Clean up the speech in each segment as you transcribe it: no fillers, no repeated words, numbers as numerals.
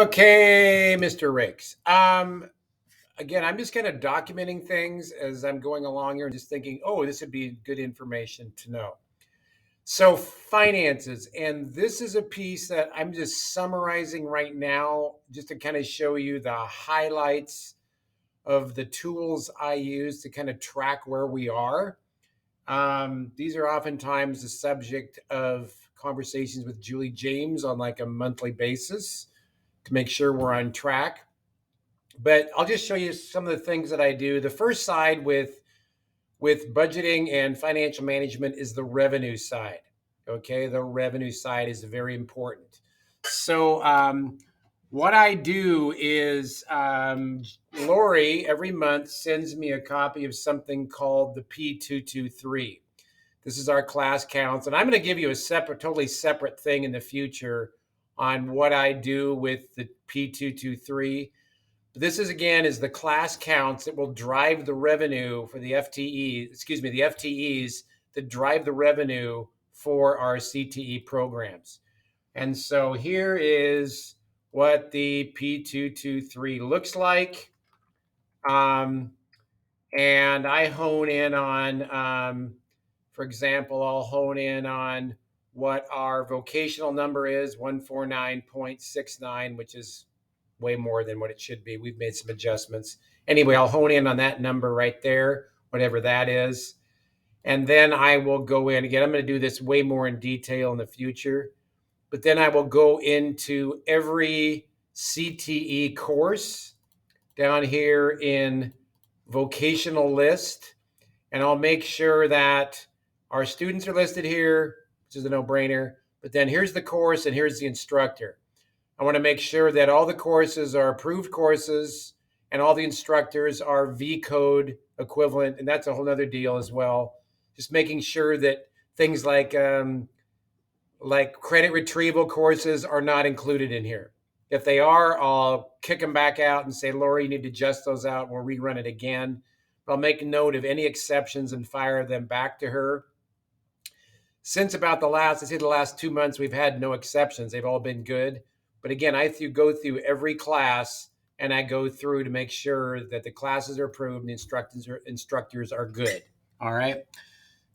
Okay, Mr. Rakes. Again, I'm just kind of documenting things as I'm going along here and just thinking, oh, this would be good information to know. So, finances, and this is a piece that I'm just summarizing right now just to kind of show you the highlights of the tools I use to kind of track where we are. These are oftentimes the subject of conversations with Julie James on like a monthly basis to make sure we're on track. But I'll just show you some of the things that I do. The first side with budgeting and financial management is the revenue side. Okay, the revenue side is very important. So what I do is Lori every month sends me a copy of something called the P223. This is our class counts, and I'm going to give you a totally separate thing in the future on what I do with the P223. This is the class counts that will drive the revenue for the the FTEs that drive the revenue for our CTE programs. And so here is what the P223 looks like. And I hone in on, for example, I'll hone in on what our vocational number is, 149.69, which is way more than what it should be. We've made some adjustments. Anyway, I'll hone in on that number right there, whatever that is. And then I will go in again. I'm going to do this way more in detail in the future, but then I will go into every CTE course down here in vocational list, and I'll make sure that our students are listed here, which is a no-brainer. But then here's the course and here's the instructor. I want to make sure that all the courses are approved courses and all the instructors are V code equivalent. And that's a whole other deal as well. Just making sure that things like credit retrieval courses are not included in here. If they are, I'll kick them back out and say, Lori, you need to adjust those out. We'll rerun it again. But I'll make a note of any exceptions and fire them back to her. Since about the last 2 months, we've had no exceptions. They've all been good. But again, I go through every class and I go through to make sure that the classes are approved and the instructors are good. All right.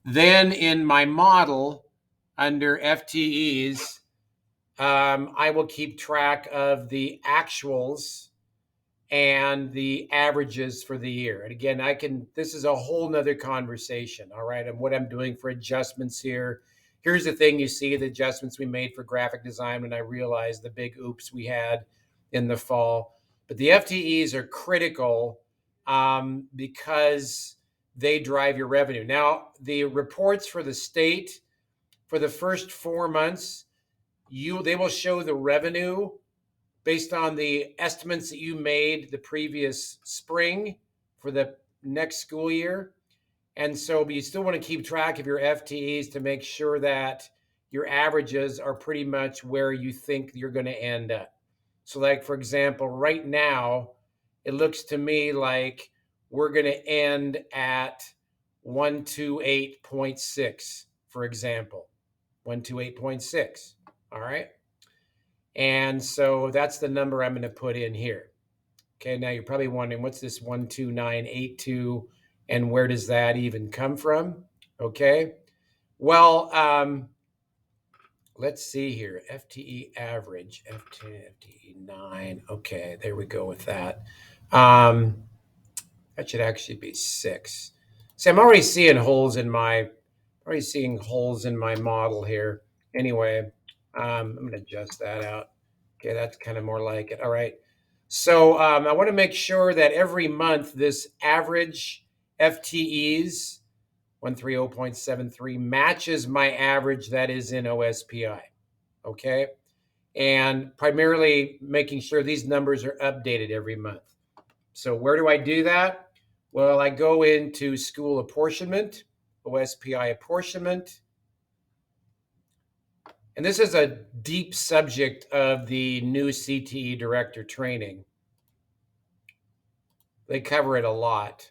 Then in my model under FTEs, I will keep track of the actuals and the averages for the year. And again, this is a whole nother conversation, all right, and what I'm doing for adjustments here. Here's the thing you see, the adjustments we made for graphic design when I realized the big oops we had in the fall. But the FTEs are critical because they drive your revenue. Now, the reports for the state for the first 4 months, they will show the revenue based on the estimates that you made the previous spring for the next school year. And so, but you still want to keep track of your FTEs to make sure that your averages are pretty much where you think you're going to end up. So like, for example, right now, it looks to me like we're going to end at 128.6, for example, 128.6. All right. And so that's the number I'm going to put in here. Okay, now you're probably wondering, what's this 12982 and where does that even come from? Okay, well, let's see here. FTE average, FTE 9. Okay, there we go with that. That should actually be 6. See, I'm already seeing holes in my model here. Anyway, I'm going to adjust that out. Okay, that's kind of more like it. All right. So I want to make sure that every month this average FTEs 130.73 matches my average that is in OSPI. Okay. And primarily making sure these numbers are updated every month. So where do I do that? Well, I go into school apportionment, OSPI apportionment. And this is a deep subject of the new CTE director training. They cover it a lot.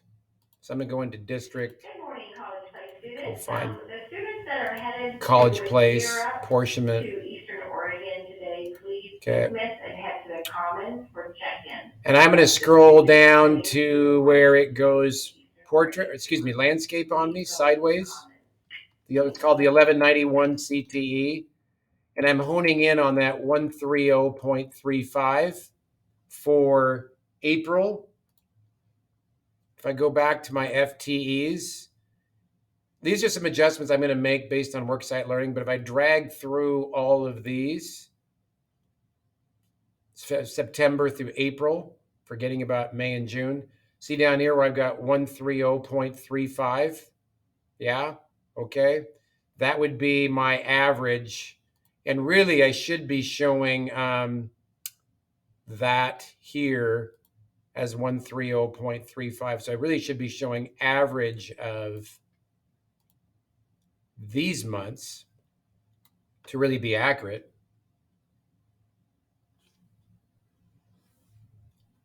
So I'm going to go into district. Good morning, College Place students. Go find The students that are headed College to Place, Europe, apportionment. to Eastern Oregon today, please Okay. dismiss and head to the common comments for check-in. And I'm going to scroll down to where it goes landscape on me sideways. It's called the 1191 CTE. And I'm honing in on that 130.35 for April. If I go back to my FTEs, these are some adjustments I'm going to make based on worksite learning. But if I drag through all of these, September through April, forgetting about May and June, see down here where I've got 130.35. Yeah, okay. That would be my average. And really, I should be showing that here as 130.35. So I really should be showing average of these months to really be accurate.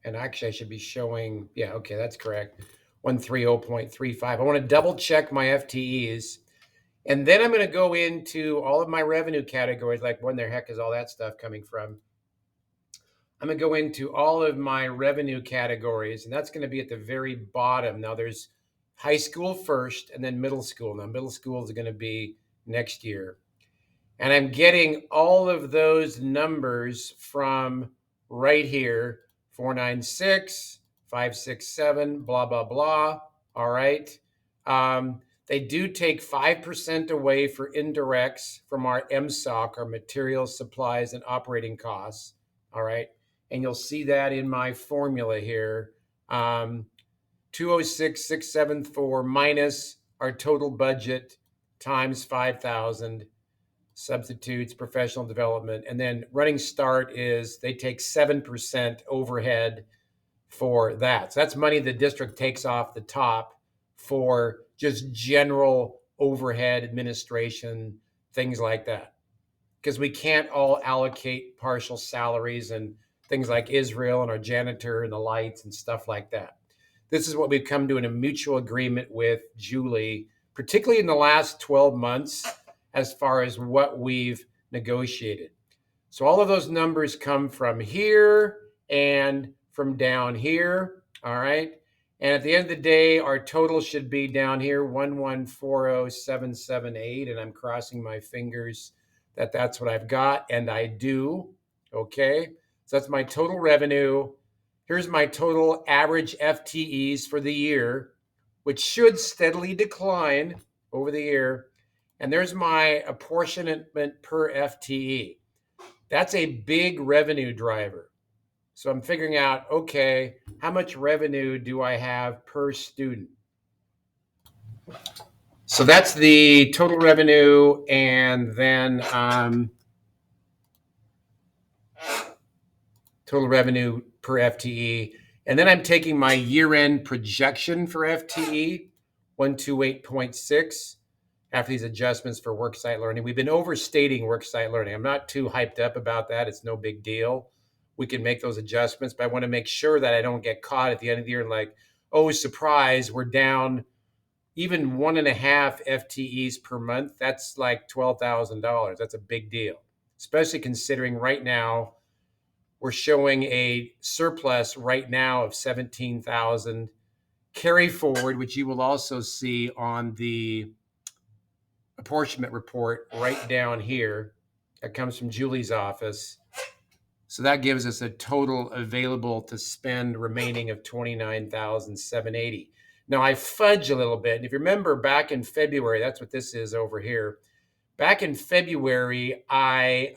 And actually, I should be showing, yeah, okay, that's correct. 130.35. I want to double check my FTEs. And then I'm going to go into all of my revenue categories, like when the heck is all that stuff coming from? I'm going to go into all of my revenue categories, and that's going to be at the very bottom. Now, there's high school first and then middle school. Now, middle school is going to be next year. And I'm getting all of those numbers from right here, 496, 567, blah, blah, blah. All right. They do take 5% away for indirects from our MSOC, our materials, supplies, and operating costs. All right. And you'll see that in my formula here. 206,674 minus our total budget times 5,000. Substitutes, professional development, and then running start is they take 7% overhead for that. So that's money the district takes off the top for just general overhead, administration, things like that. Because we can't all allocate partial salaries and things like Israel and our janitor and the lights and stuff like that. This is what we've come to in a mutual agreement with Julie, particularly in the last 12 months, as far as what we've negotiated. So all of those numbers come from here and from down here. All right. And at the end of the day, our total should be down here, 1140778. And I'm crossing my fingers that that's what I've got. And I do. Okay. So that's my total revenue. Here's my total average FTEs for the year, which should steadily decline over the year. And there's my apportionment per FTE. That's a big revenue driver. So I'm figuring out, okay, how much revenue do I have per student? So that's the total revenue, and then total revenue per FTE. And then I'm taking my year-end projection for FTE, 128.6. After these adjustments for worksite learning. We've been overstating worksite learning. I'm not too hyped up about that. It's no big deal. We can make those adjustments, but I want to make sure that I don't get caught at the end of the year and like, oh, surprise, we're down even 1.5 FTEs per month. That's like $12,000. That's a big deal, especially considering right now we're showing a surplus right now of 17,000 carry forward, which you will also see on the apportionment report right down here that comes from Julie's office. So that gives us a total available to spend remaining of 29,780. Now I fudge a little bit. And if you remember back in February, that's what this is over here. Back in February, I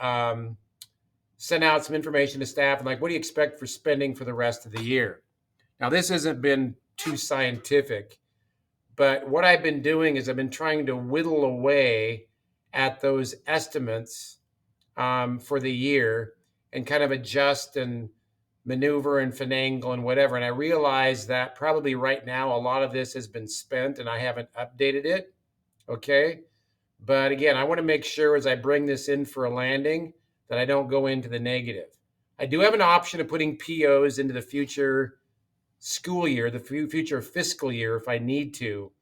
sent out some information to staff and like, what do you expect for spending for the rest of the year? Now this hasn't been too scientific. But what I've been doing is I've been trying to whittle away at those estimates for the year and kind of adjust and maneuver and finagle and whatever. And I realized that probably right now a lot of this has been spent and I haven't updated it. Okay. But again, I want to make sure as I bring this in for a landing that I don't go into the negative. I do have an option of putting POs into the future school year, the future fiscal year if I need to.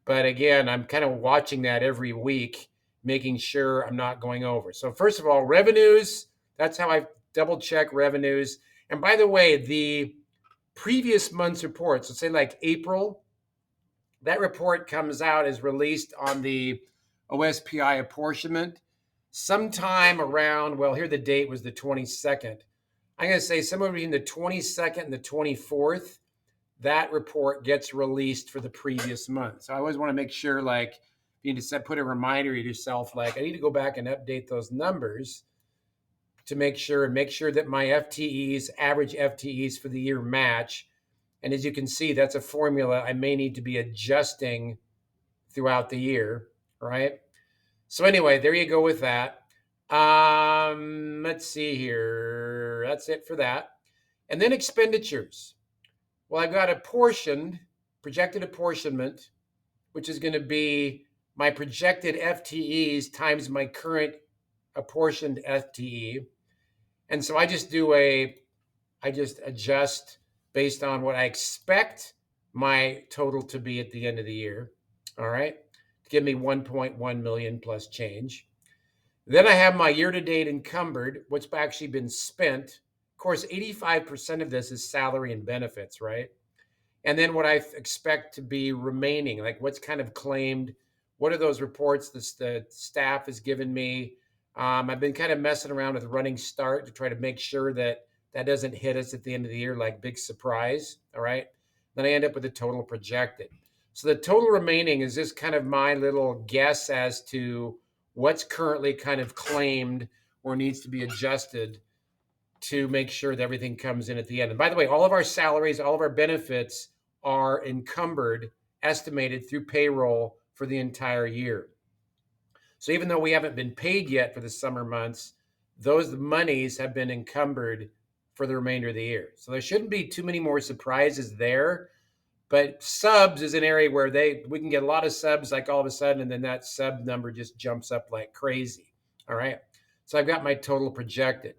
But again, I'm kind of watching that every week, making sure I'm not going over. So first of all, revenues, that's how I double check revenues. And by the way, the previous month's reports, let's say like April, that report comes out, is released on the OSPI apportionment sometime around, well, here the date was the 22nd. I'm going to say somewhere between the 22nd and the 24th, that report gets released for the previous month. So I always want to make sure, like, you need to put a reminder to yourself, like, I need to go back and update those numbers to make sure that my FTEs, average FTEs for the year, match. And as you can see, that's a formula I may need to be adjusting throughout the year, right? So anyway, there you go with that. Let's see here. That's it for that. And then expenditures. Well, I've got projected apportionment, which is going to be my projected FTEs times my current apportioned FTE. And so I just adjust based on what I expect my total to be at the end of the year. All right. To give me 1.1 million plus change. Then I have my year-to-date encumbered, what's actually been spent. Of course, 85% of this is salary and benefits, right? And then what I expect to be remaining, like what's kind of claimed, what are those reports the staff has given me. I've been kind of messing around with running start to try to make sure that that doesn't hit us at the end of the year like big surprise. All right. Then I end up with the total projected. So the total remaining is just kind of my little guess as to what's currently kind of claimed or needs to be adjusted to make sure that everything comes in at the end. And by the way, all of our salaries, all of our benefits are encumbered, estimated through payroll for the entire year. So even though we haven't been paid yet for the summer months, those monies have been encumbered for the remainder of the year. So there shouldn't be too many more surprises there. But subs is an area where we can get a lot of subs like all of a sudden, and then that sub number just jumps up like crazy. All right. So I've got my total projected.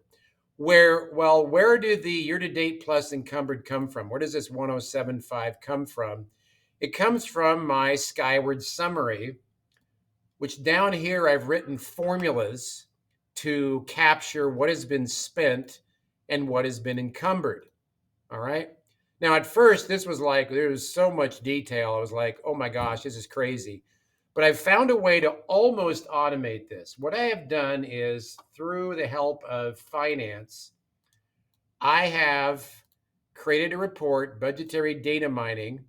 Where do the year-to-date plus encumbered come from? Where does this 1075 come from? It comes from my Skyward Summary, which down here I've written formulas to capture what has been spent and what has been encumbered. All right. Now, at first, this was like, there was so much detail. I was like, oh my gosh, this is crazy. But I've found a way to almost automate this. What I have done is, through the help of finance, I have created a report, budgetary data mining.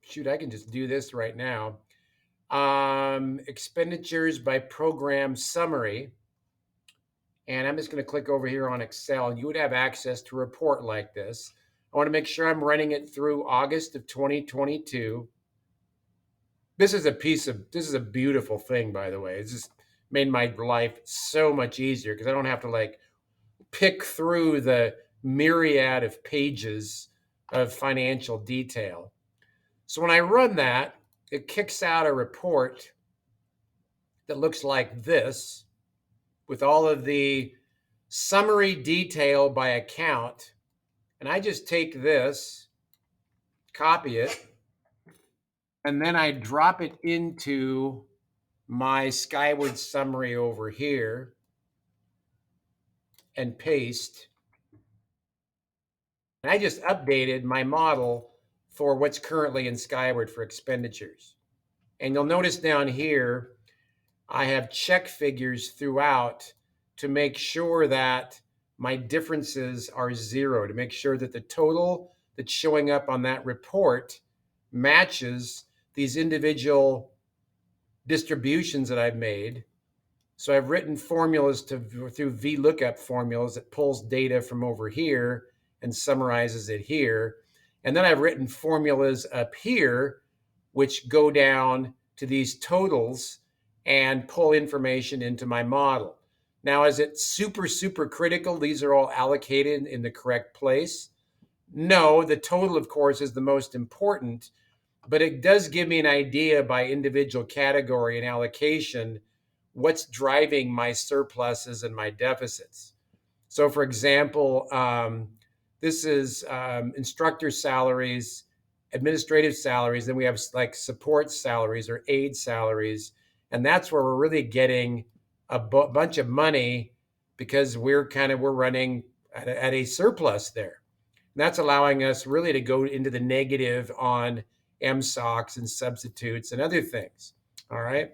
Shoot, I can just do this right now. Expenditures by program summary. And I'm just going to click over here on Excel, and you would have access to a report like this. I want to make sure I'm running it through August of 2022. This is a beautiful thing, by the way. It's just made my life so much easier because I don't have to like pick through the myriad of pages of financial detail. So when I run that, it kicks out a report that looks like this with all of the summary detail by account. And I just take this, copy it, and then I drop it into my Skyward Summary over here and paste. And I just updated my model for what's currently in Skyward for expenditures. And you'll notice down here, I have check figures throughout to make sure that my differences are zero, to make sure that the total that's showing up on that report matches these individual distributions that I've made. So I've written formulas through VLOOKUP formulas that pulls data from over here and summarizes it here. And then I've written formulas up here, which go down to these totals and pull information into my model. Now, is it super, super critical these are all allocated in the correct place? No, the total, of course, is the most important, but it does give me an idea by individual category and allocation what's driving my surpluses and my deficits. So, for example, this is instructor salaries, administrative salaries. Then we have like support salaries or aid salaries. And that's where we're really getting a bunch of money because we're running at a surplus there. And that's allowing us really to go into the negative on MSOCs and substitutes and other things. All right.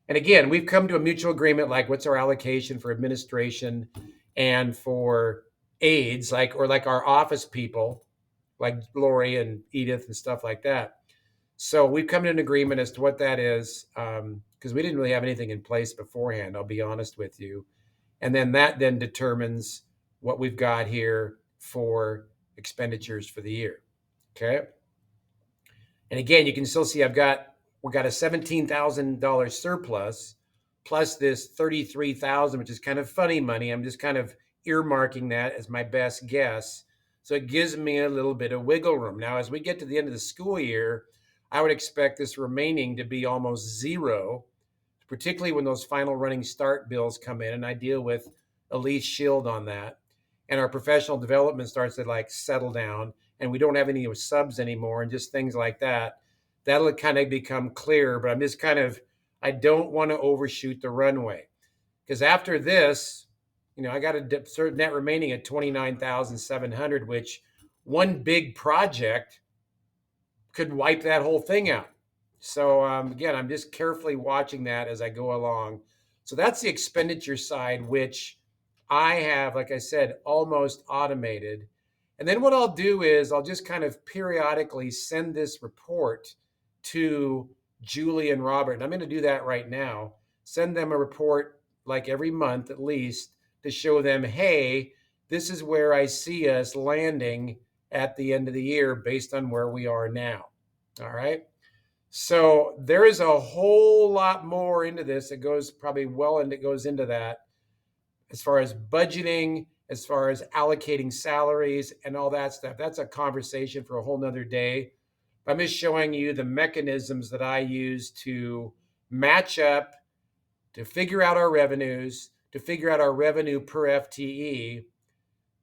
And again, we've come to a mutual agreement like what's our allocation for administration and for aides, like our office people, like Lori and Edith and stuff like that. So we've come to an agreement as to what that is, because we didn't really have anything in place beforehand. I'll be honest with you, and then that then determines what we've got here for expenditures for the year. Okay. And again, you can still see we've got a $17,000 surplus plus this 33,000, which is kind of funny money. I'm just kind of earmarking that as my best guess. So it gives me a little bit of wiggle room. Now, as we get to the end of the school year, I would expect this remaining to be almost zero, particularly when those final running start bills come in and I deal with Elise Shield on that. And our professional development starts to like settle down and we don't have any subs anymore and just things like that. That'll kind of become clear, but I'm just kind of, I don't want to overshoot the runway because after this, I got a certain net remaining at 29,700, which one big project could wipe that whole thing out. So again, I'm just carefully watching that as I go along. So that's the expenditure side, which I have, like I said, almost automated. And then what I'll do is I'll just kind of periodically send this report to Julie and Robert. And I'm going to do that right now. Send them a report like every month at least to show them, hey, this is where I see us landing at the end of the year based on where we are now. All right. So there is a whole lot more into this. It goes probably well and it goes into that as far as budgeting, as far as allocating salaries and all that stuff. That's a conversation for a whole nother day. I'm just showing you the mechanisms that I use to match up, to figure out our revenues, to figure out our revenue per FTE,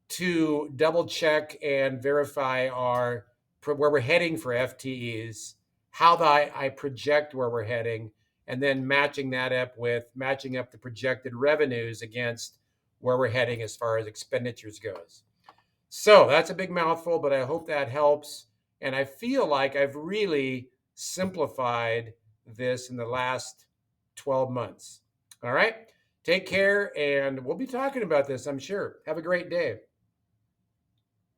to double check and verify where we're heading for FTEs, how I project where we're heading, and then matching up the projected revenues against where we're heading as far as expenditures goes. So that's a big mouthful, but I hope that helps. And I feel like I've really simplified this in the last 12 months. All right. Take care, and we'll be talking about this, I'm sure. Have a great day.